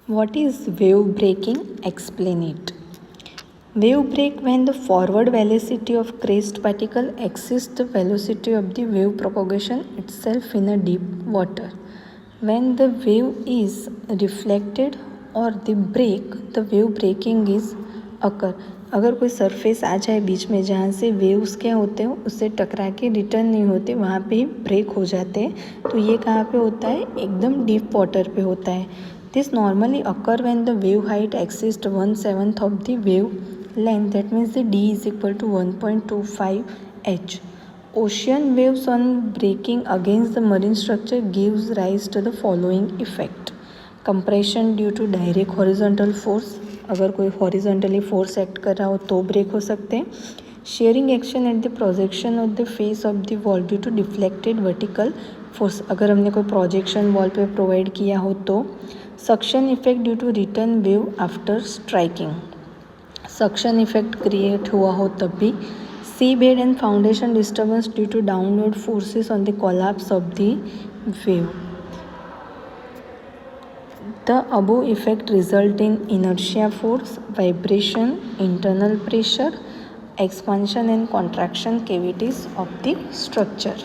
What is wave breaking? Explain it. Wave break when the forward velocity of crest particle exceeds the velocity of the wave propagation itself in a deep water. When the wave is reflected or the break, the wave breaking is occur. अगर कोई surface आ जाए बीच में जहाँ से waves क्या होते हैं उससे टकरा के रिटर्न नहीं होते, वहाँ पे ही ब्रेक हो जाते हैं. तो ये कहाँ पे होता है? एकदम डीप वाटर पे होता है. This normally occur when the wave height exist 1/7 of the wave length, that means the d is equal to 1.25 h. Ocean waves on breaking against the marine structure gives rise to the following effect. Compression due to direct horizontal force, अगर कोई horizontally force act कर रहा हो तो break हो सकते हैं. Shearing action at the projection of the face of the wall due to deflected vertical force, अगर हमने कोई प्रोजेक्शन वॉल पे प्रोवाइड किया हो तो. Suction effect due to return wave after striking, suction effect create हुआ हो तब भी. Sea bed and foundation disturbance due to downward forces on the collapse of the wave. The above effect result in inertia force, vibration, internal pressure, expansion and contraction cavities of the structure.